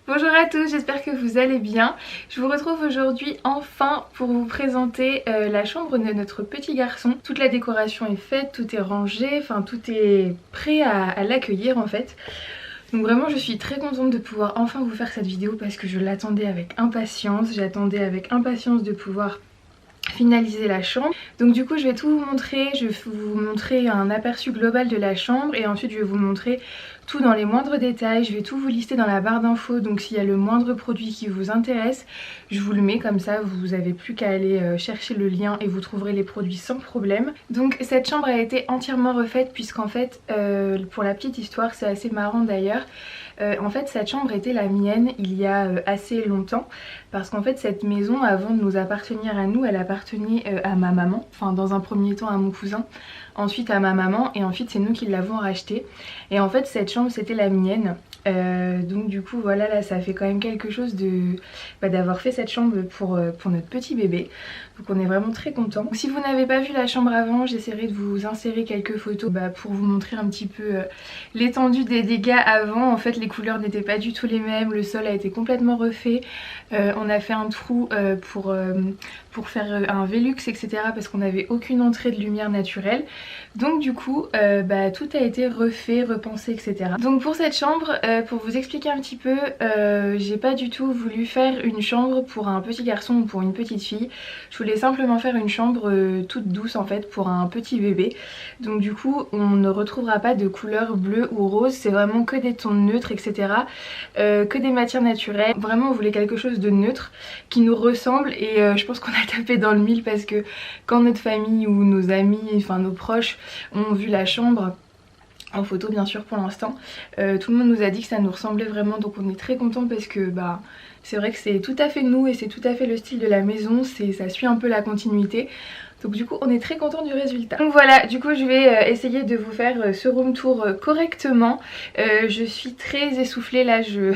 Bonjour à tous, j'espère que vous allez bien. Je vous retrouve aujourd'hui enfin pour vous présenter la chambre de notre petit garçon. Toute la décoration est faite, tout est rangé, enfin tout est prêt à l'accueillir en fait. Donc vraiment je suis très contente de pouvoir enfin vous faire cette vidéo parce que je l'attendais avec impatience. J'attendais avec impatience de pouvoir finaliser la chambre. Donc du coup je vais tout vous montrer, je vais vous montrer un aperçu global de la chambre et ensuite je vais vous montrer tout dans les moindres détails. Je vais tout vous lister dans la barre d'infos, donc s'il y a le moindre produit qui vous intéresse, je vous le mets comme ça, vous n'avez plus qu'à aller chercher le lien et vous trouverez les produits sans problème. Donc cette chambre a été entièrement refaite puisqu'en fait, pour la petite histoire, c'est assez marrant d'ailleurs, en fait cette chambre était la mienne il y a assez longtemps parce qu'en fait cette maison avant de nous appartenir à nous elle appartenait à ma maman, enfin dans un premier temps à mon cousin, ensuite à ma maman et ensuite c'est nous qui l'avons rachetée et en fait cette chambre c'était la mienne. Donc du coup voilà, là ça fait quand même quelque chose de d'avoir fait cette chambre pour notre petit bébé, donc on est vraiment très contents. Si vous n'avez pas vu la chambre avant, j'essaierai de vous insérer quelques photos pour vous montrer un petit peu l'étendue des dégâts avant. En fait les couleurs n'étaient pas du tout les mêmes, le sol a été complètement refait, on a fait un trou pour faire un Velux etc parce qu'on n'avait aucune entrée de lumière naturelle, donc du coup tout a été refait, repensé etc. Donc pour cette chambre, pour vous expliquer un petit peu, j'ai pas du tout voulu faire une chambre pour un petit garçon ou pour une petite fille. Je voulais simplement faire une chambre toute douce en fait pour un petit bébé. Donc du coup on ne retrouvera pas de couleur bleue ou rose, c'est vraiment que des tons neutres etc, que des matières naturelles. Vraiment on voulait quelque chose de neutre qui nous ressemble et je pense qu'on a tapé dans le mille parce que quand notre famille ou nos amis, enfin nos proches ont vu la chambre en photo bien sûr pour l'instant, tout le monde nous a dit que ça nous ressemblait vraiment, donc on est très contents parce que c'est vrai que c'est tout à fait nous et c'est tout à fait le style de la maison, ça suit un peu la continuité. Donc du coup on est très content du résultat. Donc voilà, du coup je vais essayer de vous faire ce room tour correctement. Je suis très essoufflée là, je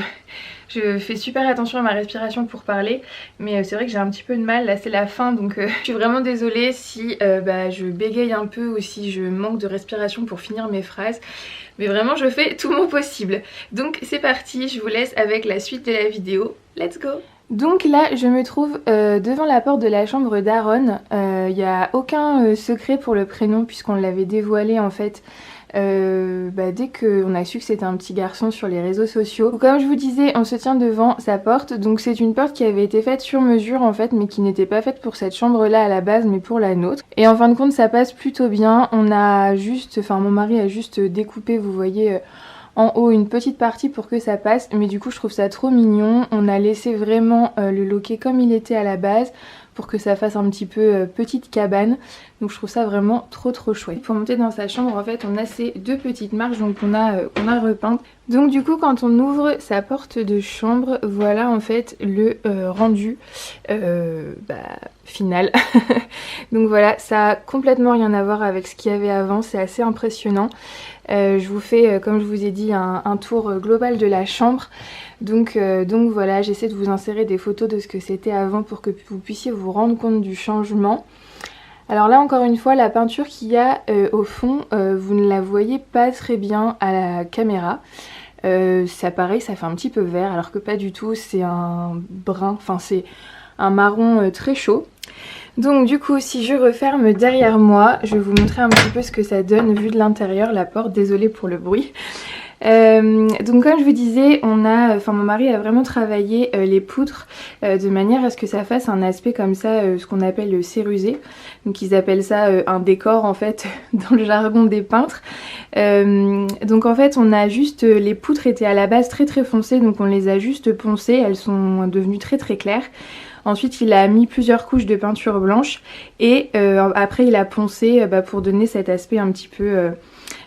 fais super attention à ma respiration pour parler, mais c'est vrai que j'ai un petit peu de mal, là c'est la fin donc je suis vraiment désolée si je bégaye un peu ou si je manque de respiration pour finir mes phrases. Mais vraiment je fais tout mon possible. Donc c'est parti, je vous laisse avec la suite de la vidéo. Let's go! Donc là je me trouve devant la porte de la chambre d'Aaron. Il n'y a aucun secret pour le prénom puisqu'on l'avait dévoilé en fait dès qu'on a su que c'était un petit garçon sur les réseaux sociaux. Donc, comme je vous disais, on se tient devant sa porte, donc c'est une porte qui avait été faite sur mesure en fait, mais qui n'était pas faite pour cette chambre là à la base mais pour la nôtre. Et en fin de compte ça passe plutôt bien. On a juste, enfin mon mari a juste découpé, vous voyez, en haut une petite partie pour que ça passe, mais du coup je trouve ça trop mignon. On a laissé vraiment le loquet comme il était à la base pour que ça fasse un petit peu petite cabane, donc je trouve ça vraiment trop chouette. Pour monter dans sa chambre en fait on a ces deux petites marches donc qu'on a repeintes. Donc du coup quand on ouvre sa porte de chambre, voilà en fait le rendu final. Donc voilà, ça a complètement rien à voir avec ce qu'il y avait avant, c'est assez impressionnant. Je vous fais comme je vous ai dit un tour global de la chambre. Donc voilà, j'essaie de vous insérer des photos de ce que c'était avant pour que vous puissiez vous rendre compte du changement. Alors là encore une fois, la peinture qu'il y a au fond, vous ne la voyez pas très bien à la caméra. Ça pareil, ça fait un petit peu vert alors que pas du tout, c'est un brun, enfin c'est un marron très chaud. Donc du coup si je referme derrière moi, je vais vous montrer un petit peu ce que ça donne vu de l'intérieur, la porte, désolée pour le bruit. Donc comme je vous disais, mon mari a vraiment travaillé les poutres de manière à ce que ça fasse un aspect comme ça, ce qu'on appelle le cérusé. Donc ils appellent ça un décor en fait dans le jargon des peintres. Donc en fait on a juste, les poutres étaient à la base très foncées, donc on les a juste poncées, elles sont devenues très claires. Ensuite il a mis plusieurs couches de peinture blanche et après il a poncé pour donner cet aspect un petit peu...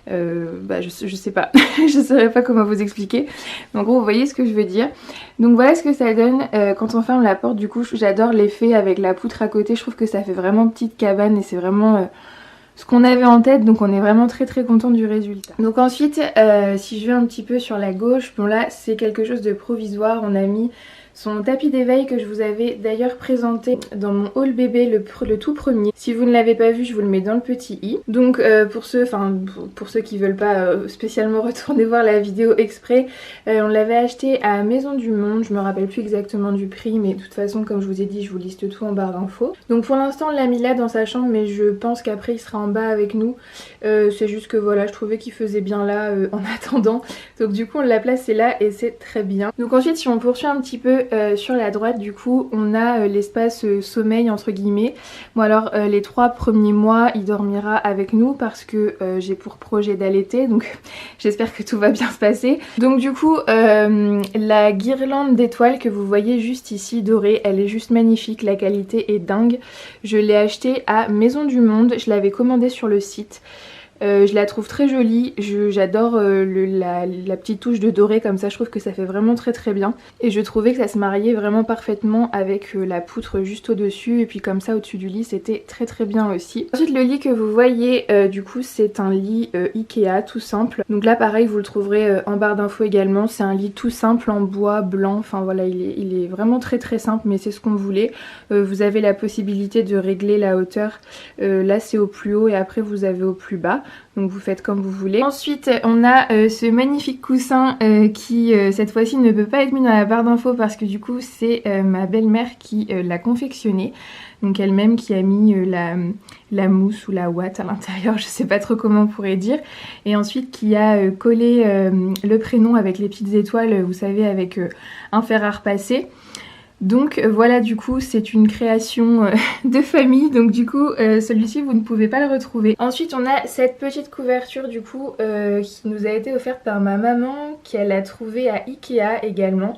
je sais pas, je saurais pas comment vous expliquer. En gros vous voyez ce que je veux dire. Donc voilà ce que ça donne quand on ferme la porte. Du coup j'adore l'effet avec la poutre à côté, je trouve que ça fait vraiment petite cabane et c'est vraiment ce qu'on avait en tête, donc on est vraiment très content du résultat. Donc ensuite si je vais un petit peu sur la gauche, bon là c'est quelque chose de provisoire, on a mis son tapis d'éveil que je vous avais d'ailleurs présenté dans mon haul bébé, le tout premier. Si vous ne l'avez pas vu, je vous le mets dans le petit i. Donc pour ceux qui veulent pas spécialement retourner voir la vidéo exprès, on l'avait acheté à Maison du Monde. Je me rappelle plus exactement du prix, mais de toute façon comme je vous ai dit, je vous liste tout en barre d'infos. Donc pour l'instant on l'a mis là dans sa chambre, mais je pense qu'après il sera en bas avec nous. C'est juste que voilà, je trouvais qu'il faisait bien là en attendant. Donc du coup on l'a placé là et c'est très bien. Donc ensuite si on poursuit un petit peu sur la droite, du coup on a l'espace sommeil entre guillemets. Bon alors les 3 premiers mois il dormira avec nous parce que j'ai pour projet d'allaiter, donc j'espère que tout va bien se passer. Donc du coup la guirlande d'étoiles que vous voyez juste ici dorée, elle est juste magnifique, la qualité est dingue. Je l'ai achetée à Maison du Monde, je l'avais commandée sur le site. Je la trouve très jolie, j'adore la petite touche de doré comme ça, je trouve que ça fait vraiment très très bien. Et je trouvais que ça se mariait vraiment parfaitement avec la poutre juste au dessus, et puis comme ça au dessus du lit c'était très très bien aussi. Ensuite le lit que vous voyez du coup c'est un lit Ikea tout simple. Donc là pareil vous le trouverez en barre d'infos également, c'est un lit tout simple en bois blanc, enfin voilà il est vraiment très très simple, mais c'est ce qu'on voulait. Vous avez la possibilité de régler la hauteur, là c'est au plus haut et après vous avez au plus bas. Donc vous faites comme vous voulez. Ensuite on a ce magnifique coussin qui cette fois-ci ne peut pas être mis dans la barre d'infos parce que du coup c'est ma belle-mère qui l'a confectionné. Donc elle-même qui a mis la mousse ou la ouate à l'intérieur, je sais pas trop comment on pourrait dire. Et ensuite qui a collé le prénom avec les petites étoiles, vous savez, avec un fer à repasser. Donc voilà, du coup c'est une création de famille, donc du coup celui-ci vous ne pouvez pas le retrouver. Ensuite on a cette petite couverture du coup qui nous a été offerte par ma maman, qu'elle a trouvée à Ikea également.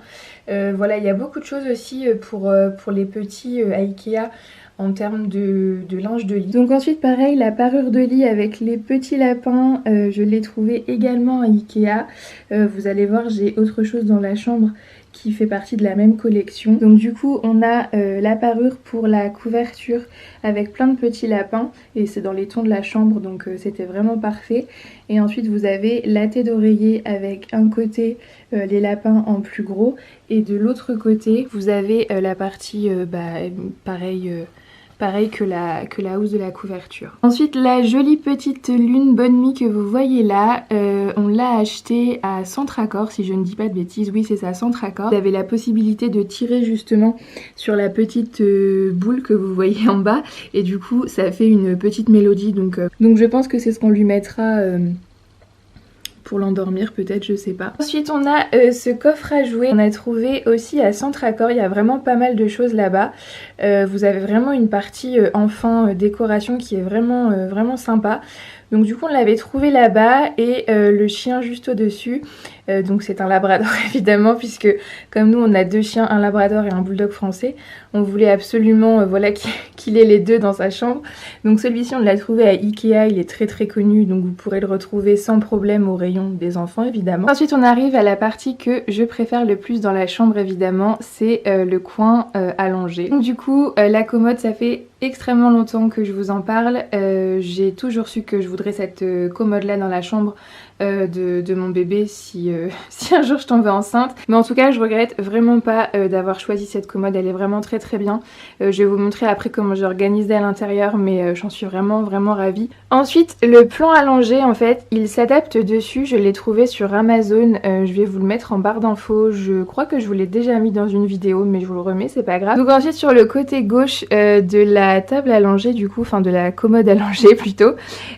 Voilà, il y a beaucoup de choses aussi pour les petits à Ikea en termes de linge de lit. Donc ensuite pareil, la parure de lit avec les petits lapins, je l'ai trouvée également à Ikea. Vous allez voir, j'ai autre chose dans la chambre qui fait partie de la même collection. Donc du coup on a la parure pour la couverture avec plein de petits lapins et c'est dans les tons de la chambre, donc c'était vraiment parfait. Et ensuite vous avez la tête d'oreiller avec un côté les lapins en plus gros et de l'autre côté vous avez la partie pareil que la housse de la couverture. Ensuite la jolie petite lune bonne mie que vous voyez là, on l'a achetée à Centracor si je ne dis pas de bêtises, oui c'est ça, Centracor. Vous avez la possibilité de tirer justement sur la petite boule que vous voyez en bas et du coup ça fait une petite mélodie, donc je pense que c'est ce qu'on lui mettra pour l'endormir peut-être, je sais pas. Ensuite on a ce coffre à jouets, on a trouvé aussi à Centracor, il y a vraiment pas mal de choses là-bas. Vous avez vraiment une partie enfant décoration qui est vraiment sympa. Donc du coup on l'avait trouvé là-bas et le chien juste au-dessus, donc c'est un labrador évidemment puisque comme nous on a 2 chiens, un labrador et un bulldog français, on voulait absolument voilà qu'il ait les 2 dans sa chambre. Donc celui-ci on l'a trouvé à Ikea, il est très connu, donc vous pourrez le retrouver sans problème au rayon des enfants évidemment. Ensuite on arrive à la partie que je préfère le plus dans la chambre évidemment, c'est le coin allongé. Donc du coup la commode, ça fait extrêmement longtemps que je vous en parle, j'ai toujours su que je voudrais cette commode là dans la chambre de mon bébé si un jour je tombais enceinte, mais en tout cas je regrette vraiment pas d'avoir choisi cette commode, elle est vraiment très bien. Je vais vous montrer après comment j'ai organisé à l'intérieur, mais j'en suis vraiment ravie. Ensuite le plan allongé, en fait il s'adapte dessus, je l'ai trouvé sur Amazon, je vais vous le mettre en barre d'infos, je crois que je vous l'ai déjà mis dans une vidéo mais je vous le remets, c'est pas grave. Donc ensuite sur le côté gauche de la table allongée du coup, enfin de la commode allongée plutôt,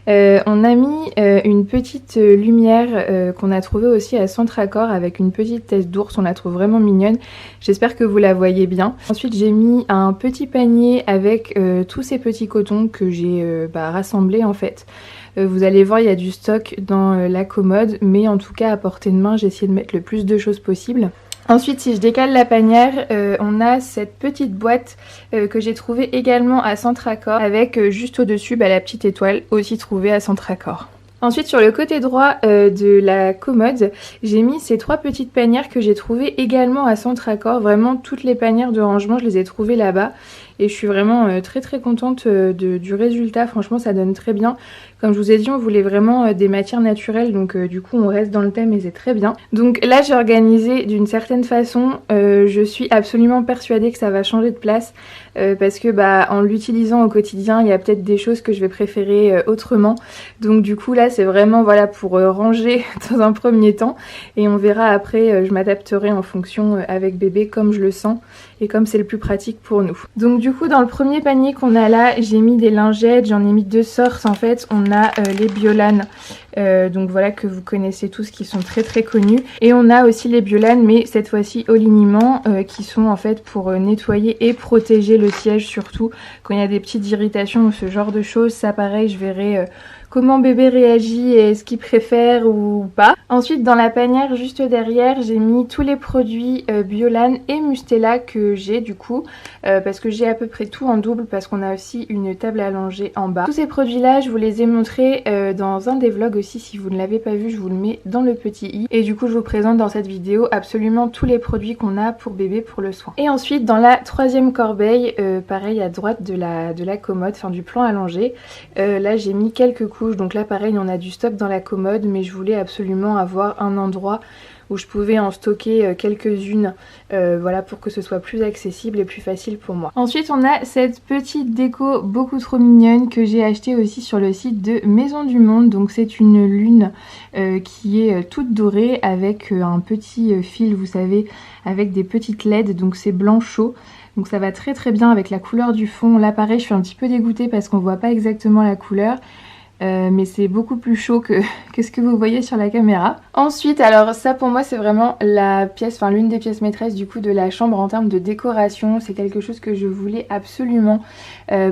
on a mis une petite lumière qu'on a trouvée aussi à Centracor avec une petite tête d'ours, on la trouve vraiment mignonne, j'espère que vous la voyez bien. Ensuite j'ai mis un petit panier avec tous ces petits cotons que j'ai rassemblés en fait. Vous allez voir, il y a du stock dans la commode, mais en tout cas à portée de main j'ai essayé de mettre le plus de choses possible. Ensuite si je décale la panière, on a cette petite boîte que j'ai trouvée également à Centracor avec juste au dessus la petite étoile aussi trouvée à Centracor. Ensuite sur le côté droit de la commode, j'ai mis ces 3 petites panières que j'ai trouvées également à Centracor. Vraiment toutes les panières de rangement je les ai trouvées là-bas et je suis vraiment très contente du résultat. Franchement ça donne très bien. Comme je vous ai dit, on voulait vraiment des matières naturelles, donc du coup on reste dans le thème et c'est très bien. Donc là j'ai organisé d'une certaine façon, je suis absolument persuadée que ça va changer de place parce que en l'utilisant au quotidien il y a peut-être des choses que je vais préférer autrement. Donc du coup là c'est vraiment voilà pour ranger dans un premier temps et on verra après, je m'adapterai en fonction avec bébé comme je le sens et comme c'est le plus pratique pour nous. Donc du coup dans le premier panier qu'on a là, j'ai mis des lingettes, j'en ai mis 2 sortes en fait. On a les Biolan, donc voilà que vous connaissez tous, qui sont très connus, et on a aussi les Biolan mais cette fois-ci au liniment, qui sont en fait pour nettoyer et protéger le siège, surtout quand il y a des petites irritations ou ce genre de choses. Ça pareil je verrai comment bébé réagit et ce qu'il préfère ou pas. Ensuite dans la panière juste derrière j'ai mis tous les produits Biolan et Mustela que j'ai du coup parce que j'ai à peu près tout en double parce qu'on a aussi une table à langer en bas. Tous ces produits là je vous les ai montrés dans un des vlogs aussi, si vous ne l'avez pas vu je vous le mets dans le petit i, et du coup je vous présente dans cette vidéo absolument tous les produits qu'on a pour bébé pour le soin. Et ensuite dans la troisième corbeille, pareil à droite de la commode, enfin du plan à langer, là j'ai mis quelques couches. Donc là pareil on a du stock dans la commode mais je voulais absolument avoir un endroit où je pouvais en stocker quelques-unes, voilà, pour que ce soit plus accessible et plus facile pour moi. Ensuite on a cette petite déco beaucoup trop mignonne que j'ai achetée aussi sur le site de Maison du Monde. Donc c'est une lune qui est toute dorée avec un petit fil, vous savez, avec des petites LED, donc c'est blanc chaud. Donc ça va très bien avec la couleur du fond. Là pareil je suis un petit peu dégoûtée parce qu'on voit pas exactement la couleur. Mais c'est beaucoup plus chaud que ce que vous voyez sur la caméra. Ensuite, alors ça pour moi c'est vraiment la pièce, enfin l'une des pièces maîtresses du coup de la chambre en termes de décoration. C'est quelque chose que je voulais absolument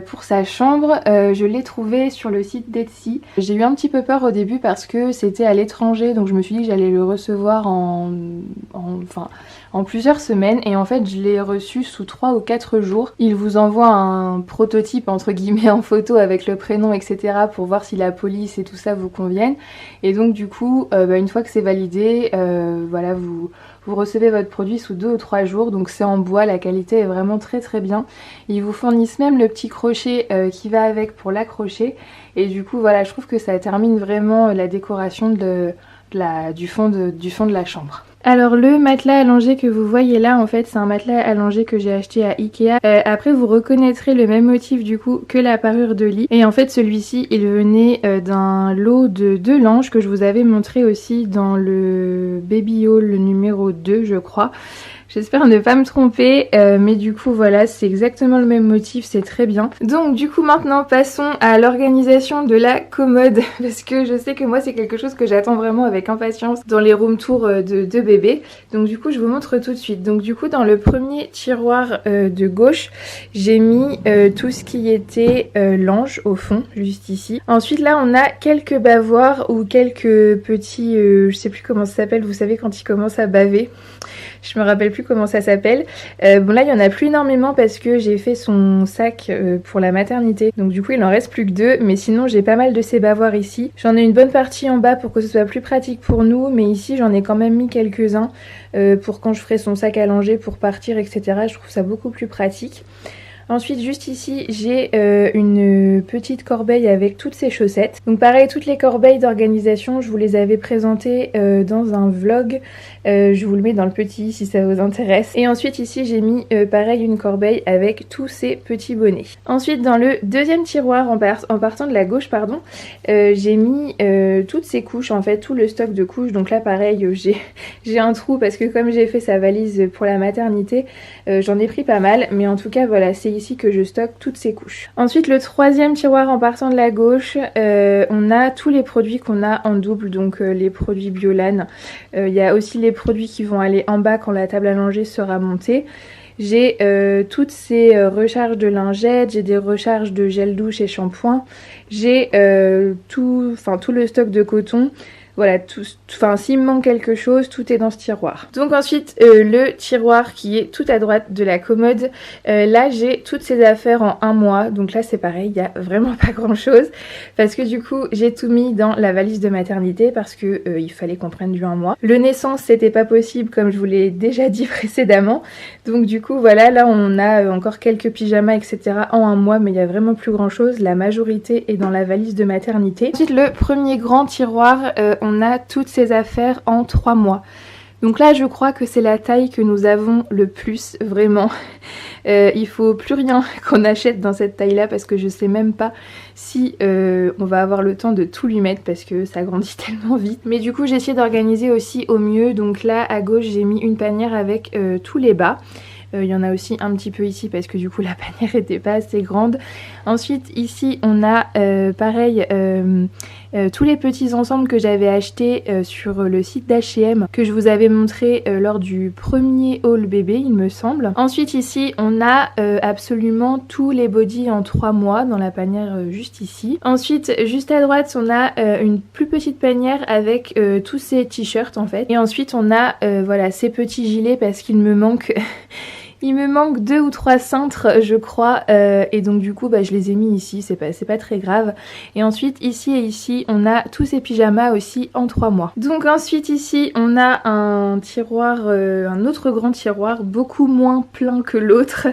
pour sa chambre. Je l'ai trouvé sur le site d'Etsy. J'ai eu un petit peu peur au début parce que c'était à l'étranger, donc je me suis dit que j'allais le recevoir en plusieurs semaines, et en fait je l'ai reçu sous 3 ou 4 jours. Il vous envoie un prototype entre guillemets en photo avec le prénom etc pour voir si la police et tout ça vous conviennent, et donc du coup une fois que c'est validé, voilà, vous recevez votre produit sous 2 ou 3 jours. Donc c'est en bois, la qualité est vraiment très bien. Ils vous fournissent même le petit crochet qui va avec pour l'accrocher, et du coup voilà, je trouve que ça termine vraiment la décoration du fond de la chambre. Alors le matelas allongé que vous voyez là en fait c'est un matelas allongé que j'ai acheté à Ikea. Après vous reconnaîtrez le même motif du coup que la parure de lit, et en fait celui-ci il venait d'un lot de 2 langes que je vous avais montré aussi dans le baby haul numéro 2 je crois. J'espère ne pas me tromper, mais du coup voilà, c'est exactement le même motif, c'est très bien. Donc du coup maintenant passons à l'organisation de la commode, parce que je sais que moi c'est quelque chose que j'attends vraiment avec impatience dans les room tours de bébé. Donc du coup je vous montre tout de suite. Donc du coup dans le premier tiroir de gauche, j'ai mis tout ce qui était linge au fond, juste ici. Ensuite là on a quelques bavoirs ou quelques petits, je sais plus comment ça s'appelle, vous savez quand ils commencent à baver. Je me rappelle plus comment ça s'appelle. Bon là il y en a plus énormément parce que j'ai fait son sac pour la maternité. Donc du coup il en reste plus que 2. Mais sinon j'ai pas mal de ces bavoirs ici. J'en ai une bonne partie en bas pour que ce soit plus pratique pour nous. Mais ici j'en ai quand même mis quelques-uns pour quand je ferai son sac à langer pour partir etc. Je trouve ça beaucoup plus pratique. Ensuite juste ici j'ai une petite corbeille avec toutes ces chaussettes. Donc pareil, toutes les corbeilles d'organisation je vous les avais présentées dans un vlog. Je vous le mets dans le petit si ça vous intéresse. Et ensuite ici j'ai mis pareil une corbeille avec tous ces petits bonnets. Ensuite dans le deuxième tiroir en partant de la gauche pardon, j'ai mis toutes ces couches en fait, tout le stock de couches. Donc là pareil j'ai un trou parce que comme j'ai fait sa valise pour la maternité, j'en ai pris pas mal. Mais en tout cas voilà, c'est ici que je stocke toutes ces couches. Ensuite le troisième tiroir en partant de la gauche, on a tous les produits qu'on a en double. Donc les produits Biolan, il y a aussi les produits qui vont aller en bas quand la table à langer sera montée. J'ai toutes ces recharges de lingettes, j'ai des recharges de gel douche et shampoing, j'ai tout le stock de coton. Voilà, enfin s'il me manque quelque chose, tout est dans ce tiroir. Donc ensuite le tiroir qui est tout à droite de la commode, là j'ai toutes ces affaires en un mois, donc là c'est pareil, il n'y a vraiment pas grand chose parce que du coup j'ai tout mis dans la valise de maternité parce que il fallait qu'on prenne du un mois. Le naissance c'était pas possible comme je vous l'ai déjà dit précédemment, donc du coup voilà, là on a encore quelques pyjamas etc en un mois, mais il y a vraiment plus grand chose, la majorité est dans la valise de maternité. Ensuite le premier grand tiroir, on a toutes ces affaires en 3 mois. Donc là je crois que c'est la taille que nous avons le plus vraiment. Il faut plus rien qu'on achète dans cette taille là parce que je sais même pas si on va avoir le temps de tout lui mettre parce que ça grandit tellement vite. Mais du coup j'ai essayé d'organiser aussi au mieux. Donc là à gauche j'ai mis une panière avec tous les bas. Il y en a aussi un petit peu ici parce que du coup la panière était pas assez grande. Ensuite ici on a pareil tous les petits ensembles que j'avais achetés sur le site d'H&M que je vous avais montré lors du premier haul bébé il me semble. Ensuite ici on a absolument tous les bodys en 3 mois dans la panière juste ici. Ensuite juste à droite on a une plus petite panière avec tous ces t-shirts en fait. Et ensuite on a voilà ces petits gilets parce qu'il me manque il me manque 2 ou 3 cintres je crois et donc du coup bah, je les ai mis ici, c'est pas très grave. Et ensuite ici et ici on a tous ces pyjamas aussi en 3 mois. Donc ensuite ici on a un tiroir, un autre grand tiroir beaucoup moins plein que l'autre.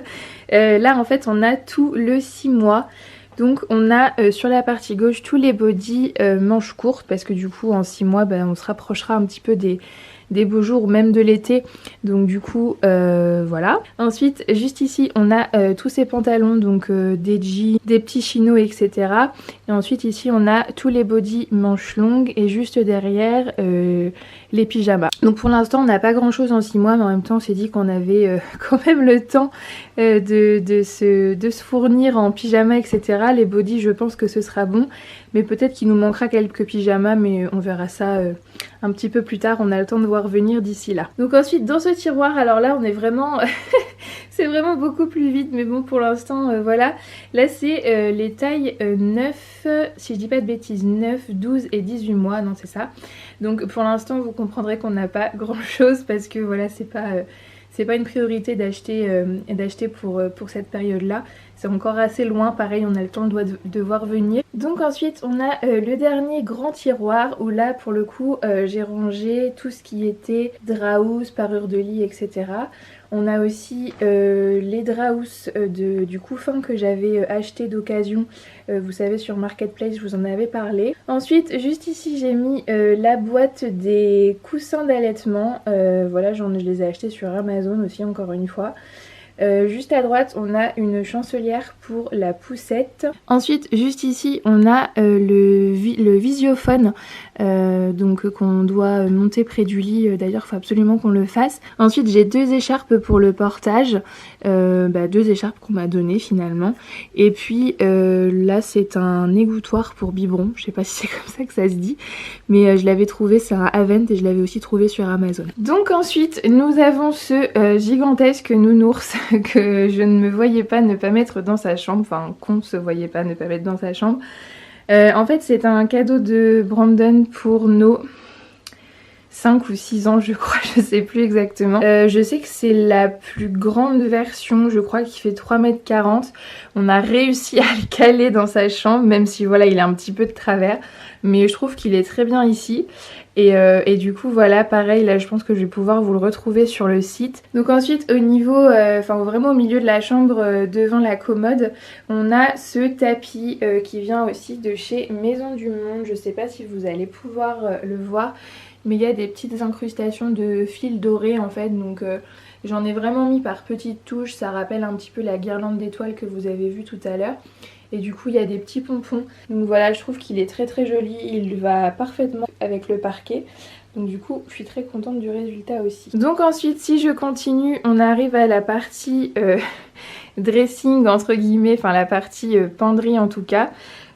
Là en fait on a tout le 6 mois. Donc on a sur la partie gauche tous les bodys manches courtes parce que du coup en 6 mois bah, on se rapprochera un petit peu des beaux jours ou même de l'été, donc du coup voilà. Ensuite juste ici on a tous ces pantalons, donc des jeans, des petits chinos etc. Et ensuite ici on a tous les bodys manches longues et juste derrière les pyjamas. Donc pour l'instant on n'a pas grand chose en 6 mois, mais en même temps on s'est dit qu'on avait quand même le temps de se fournir en pyjama etc. Les bodys je pense que ce sera bon, mais peut-être qu'il nous manquera quelques pyjamas, mais on verra ça un petit peu plus tard, on a le temps de voir venir d'ici là. Donc ensuite dans ce tiroir, alors là on est vraiment c'est vraiment beaucoup plus vite, mais bon pour l'instant voilà. Là c'est les tailles 9, si je dis pas de bêtises, 9, 12 et 18 mois, non c'est ça. Donc pour l'instant vous comprendrez qu'on n'a pas grand chose parce que voilà c'est pas une priorité d'acheter pour cette période là. C'est encore assez loin, pareil on a le temps de voir venir. Donc ensuite on a le dernier grand tiroir où là pour le coup j'ai rangé tout ce qui était draps, parure de lit etc. On a aussi les draps du couffin que j'avais acheté d'occasion, vous savez sur Marketplace, je vous en avais parlé. Ensuite juste ici j'ai mis la boîte des coussins d'allaitement, voilà je les ai achetés sur Amazon aussi encore une fois. Juste à droite on a une chancelière pour la poussette. Ensuite juste ici on a le visiophone donc qu'on doit monter près du lit, d'ailleurs il faut absolument qu'on le fasse. Ensuite j'ai 2 écharpes pour le portage, 2 écharpes qu'on m'a donné finalement. Et puis là c'est un égouttoir pour biberon, je sais pas si c'est comme ça que ça se dit, mais je l'avais trouvé, c'est un Avent et je l'avais aussi trouvé sur Amazon. Donc ensuite nous avons ce gigantesque nounours que je ne me voyais pas ne pas mettre dans sa chambre, enfin qu'on se voyait pas ne pas mettre dans sa chambre. En fait c'est un cadeau de Brandon pour nos 5 ou 6 ans je crois, je sais plus exactement. Je sais que c'est la plus grande version, je crois qu'il fait 3,40 m. On a réussi à le caler dans sa chambre, même si voilà il est un petit peu de travers, mais je trouve qu'il est très bien ici. Et du coup voilà pareil, là je pense que je vais pouvoir vous le retrouver sur le site. Donc ensuite au niveau, enfin vraiment au milieu de la chambre devant la commode, on a ce tapis qui vient aussi de chez Maison du Monde. Je sais pas si vous allez pouvoir le voir, mais il y a des petites incrustations de fil doré en fait, donc j'en ai vraiment mis par petites touches. Ça rappelle un petit peu la guirlande d'étoiles que vous avez vue tout à l'heure. Et du coup il y a des petits pompons, donc voilà je trouve qu'il est très très joli, il va parfaitement avec le parquet. Donc du coup je suis très contente du résultat aussi. Donc ensuite si je continue on arrive à la partie dressing entre guillemets, enfin la partie penderie en tout cas.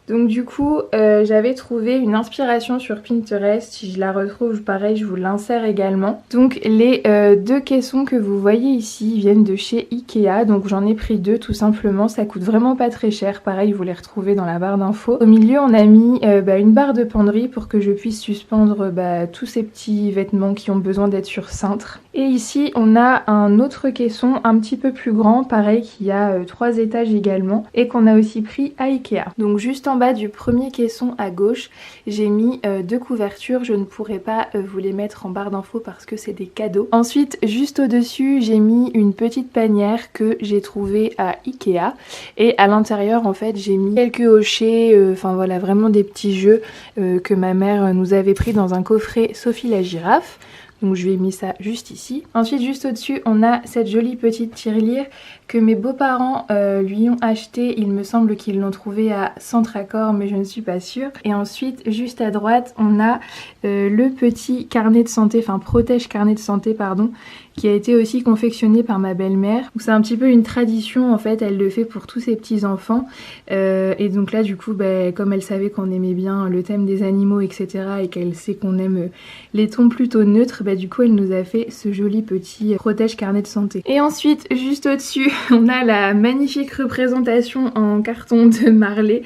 Donc du coup j'avais trouvé une inspiration sur Pinterest, si je la retrouve pareil je vous l'insère également. Donc les deux caissons que vous voyez ici viennent de chez Ikea, donc j'en ai pris deux tout simplement, ça coûte vraiment pas très cher, pareil vous les retrouvez dans la barre d'infos. Au milieu on a mis une barre de penderie pour que je puisse suspendre tous ces petits vêtements qui ont besoin d'être sur cintre. Et ici on a un autre caisson un petit peu plus grand, pareil qui a 3 étages également et qu'on a aussi pris à Ikea. Donc juste en bas du premier caisson à gauche j'ai mis deux couvertures, je ne pourrais pas vous les mettre en barre d'infos parce que c'est des cadeaux. Ensuite juste au dessus j'ai mis une petite panière que j'ai trouvée à Ikea et à l'intérieur en fait j'ai mis quelques hochets, enfin voilà vraiment des petits jeux que ma mère nous avait pris dans un coffret Sophie la girafe. Donc je lui ai mis ça juste ici. Ensuite juste au-dessus on a cette jolie petite tirelire que mes beaux-parents lui ont acheté. Il me semble qu'ils l'ont trouvé à Centre Accord mais je ne suis pas sûre. Et ensuite juste à droite on a le petit carnet de santé, enfin protège carnet de santé pardon, qui a été aussi confectionné par ma belle-mère. C'est un petit peu une tradition en fait, elle le fait pour tous ses petits enfants. Et donc là du coup comme elle savait qu'on aimait bien le thème des animaux etc. et qu'elle sait qu'on aime les tons plutôt neutres, du coup elle nous a fait ce joli petit protège carnet de santé. Et ensuite juste au-dessus on a la magnifique représentation en carton de Marley,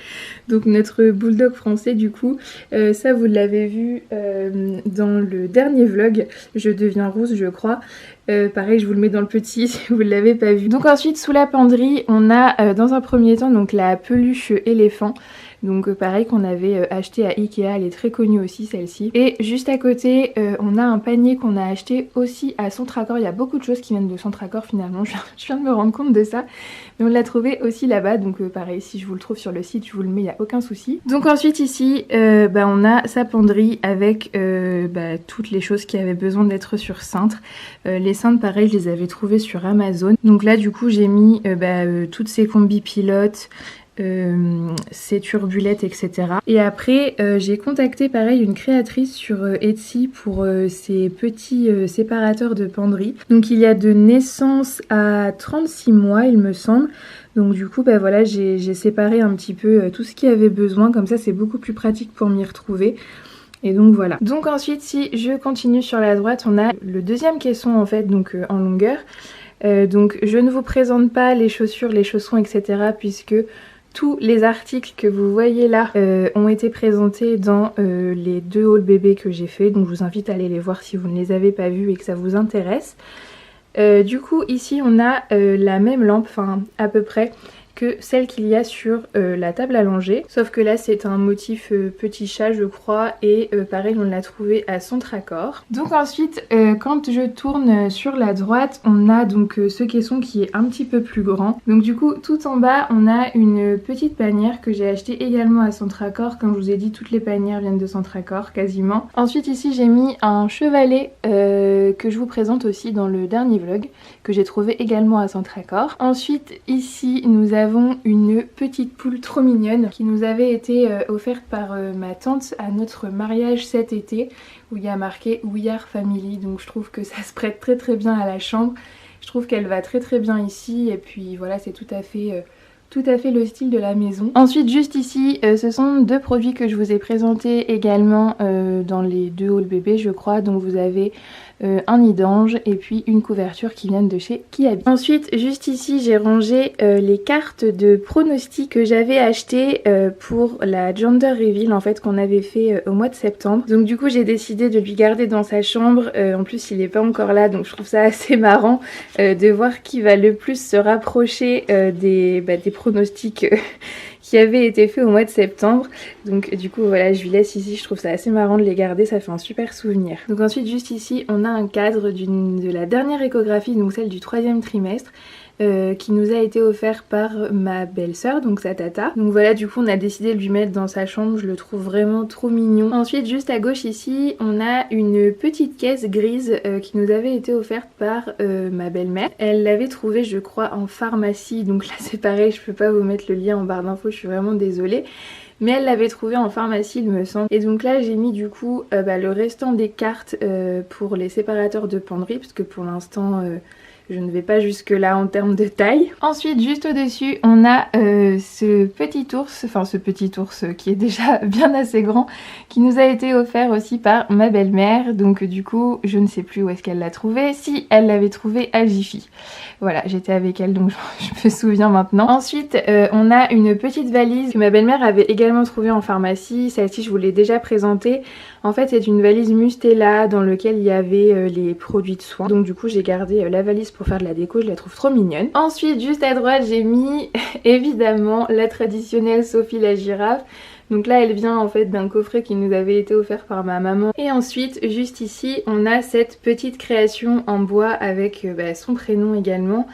donc notre bulldog français du coup. Ça vous l'avez vu dans le dernier vlog, je deviens rousse je crois. Pareil je vous le mets dans le petit si vous ne l'avez pas vu. Donc ensuite sous la penderie on a dans un premier temps donc la peluche éléphant. Donc pareil qu'on avait acheté à Ikea, elle est très connue aussi celle-ci. Et juste à côté on a un panier qu'on a acheté aussi à Centre Accord. Il y a beaucoup de choses qui viennent de Centre Accord finalement, je viens de me rendre compte de ça. Mais on l'a trouvé aussi là-bas, donc pareil si je vous le trouve sur le site je vous le mets, il n'y a aucun souci. Donc ensuite ici on a sa penderie avec toutes les choses qui avaient besoin d'être sur cintre. Les cintres pareil je les avais trouvés sur Amazon. Donc là du coup j'ai mis toutes ces combis pilotes, ces turbulettes etc. Et après j'ai contacté pareil une créatrice sur Etsy pour ces petits séparateurs de penderie. Donc il y a de naissance à 36 mois il me semble. Donc du coup voilà j'ai séparé un petit peu tout ce qui avait besoin, comme ça c'est beaucoup plus pratique pour m'y retrouver. Et donc voilà. Donc ensuite si je continue sur la droite on a le deuxième caisson en fait donc en longueur. Donc je ne vous présente pas les chaussures, les chaussons etc. puisque tous les articles que vous voyez là ont été présentés dans les 2 hauls bébés que j'ai fait. Donc je vous invite à aller les voir si vous ne les avez pas vus et que ça vous intéresse. Du coup ici on a la même lampe, enfin à peu près, que celle qu'il y a sur la table à langer. Sauf que là c'est un motif petit chat je crois et pareil on l'a trouvé à Centre Accord. Donc ensuite quand je tourne sur la droite on a donc ce caisson qui est un petit peu plus grand. Donc du coup tout en bas on a une petite panière que j'ai achetée également à Centre Accord. Comme je vous ai dit toutes les panières viennent de Centre Accord quasiment. Ensuite ici j'ai mis un chevalet que je vous présente aussi dans le dernier vlog, que j'ai trouvé également à Centre Accord. Ensuite ici nous avons une petite poule trop mignonne qui nous avait été offerte par ma tante à notre mariage cet été, où il y a marqué We Are Family. Donc je trouve que ça se prête très très bien à la chambre. Je trouve qu'elle va très très bien ici et puis voilà c'est tout à fait le style de la maison. Ensuite juste ici ce sont 2 produits que je vous ai présentés également dans les 2 hauls bébés je crois. Donc vous avez un nid d'ange et puis une couverture qui viennent de chez Kiabi. Ensuite juste ici j'ai rangé les cartes de pronostic que j'avais achetées pour la gender reveal en fait qu'on avait fait au mois de septembre. Donc du coup j'ai décidé de lui garder dans sa chambre. En plus il n'est pas encore là donc je trouve ça assez marrant de voir qui va le plus se rapprocher des pronostics qui avait été fait au mois de septembre. Donc du coup voilà je lui laisse ici, je trouve ça assez marrant de les garder, ça fait un super souvenir. Donc ensuite juste ici on a un cadre de la dernière échographie, donc celle du 3e trimestre. Qui nous a été offert par ma belle-sœur, donc sa tata. Donc voilà du coup on a décidé de lui mettre dans sa chambre, je le trouve vraiment trop mignon. Ensuite juste à gauche ici on a une petite caisse grise qui nous avait été offerte par ma belle-mère. Elle l'avait trouvée je crois en pharmacie, donc là c'est pareil je peux pas vous mettre le lien en barre d'infos, je suis vraiment désolée. Mais elle l'avait trouvé en pharmacie il me semble. Et donc là j'ai mis du coup le restant des cartes pour les séparateurs de penderie, parce que pour l'instant je ne vais pas jusque là en termes de taille. Ensuite juste au-dessus on a ce petit ours qui est déjà bien assez grand, qui nous a été offert aussi par ma belle-mère. Donc du coup je ne sais plus où est-ce qu'elle l'a trouvé, si elle l'avait trouvé à Jiffy. Voilà, j'étais avec elle donc je me souviens maintenant. Ensuite on a une petite valise que ma belle-mère avait également trouvée en pharmacie. Celle-ci je vous l'ai déjà présentée. En fait c'est une valise Mustela dans laquelle il y avait les produits de soins. Donc du coup j'ai gardé la valise pour faire de la déco, je la trouve trop mignonne. Ensuite juste à droite j'ai mis évidemment la traditionnelle Sophie la girafe. Donc là elle vient en fait d'un coffret qui nous avait été offert par ma maman. Et ensuite juste ici on a cette petite création en bois avec son prénom également,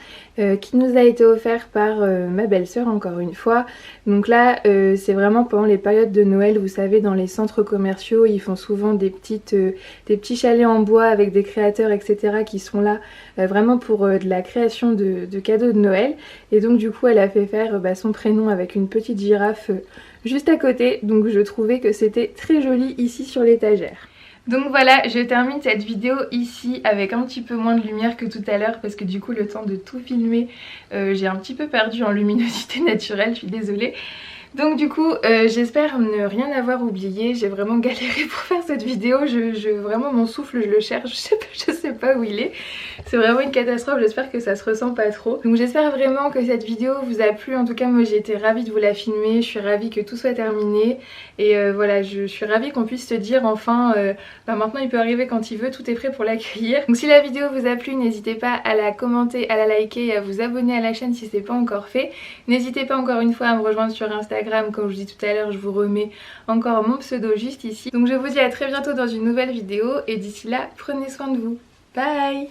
qui nous a été offert par ma belle-sœur encore une fois. Donc là c'est vraiment pendant les périodes de Noël, vous savez dans les centres commerciaux ils font souvent des petits chalets en bois avec des créateurs etc. qui sont là vraiment pour de la création de cadeaux de Noël. Et donc du coup elle a fait faire son prénom avec une petite girafe juste à côté, donc je trouvais que c'était très joli ici sur l'étagère. Donc voilà, je termine cette vidéo ici avec un petit peu moins de lumière que tout à l'heure parce que du coup le temps de tout filmer j'ai un petit peu perdu en luminosité naturelle, je suis désolée. Donc du coup j'espère ne rien avoir oublié, j'ai vraiment galéré pour faire cette vidéo, vraiment mon souffle je le cherche, je sais pas où il est. C'est vraiment une catastrophe, j'espère que ça se ressent pas trop. Donc j'espère vraiment que cette vidéo vous a plu, en tout cas moi j'ai été ravie de vous la filmer, je suis ravie que tout soit terminé. Et voilà, je suis ravie qu'on puisse se dire enfin, maintenant il peut arriver quand il veut, tout est prêt pour l'accueillir. Donc si la vidéo vous a plu, n'hésitez pas à la commenter, à la liker et à vous abonner à la chaîne si c'est pas encore fait. N'hésitez pas encore une fois à me rejoindre sur Instagram. Comme je vous dis tout à l'heure, je vous remets encore mon pseudo juste ici. Donc je vous dis à très bientôt dans une nouvelle vidéo et d'ici là, prenez soin de vous. Bye!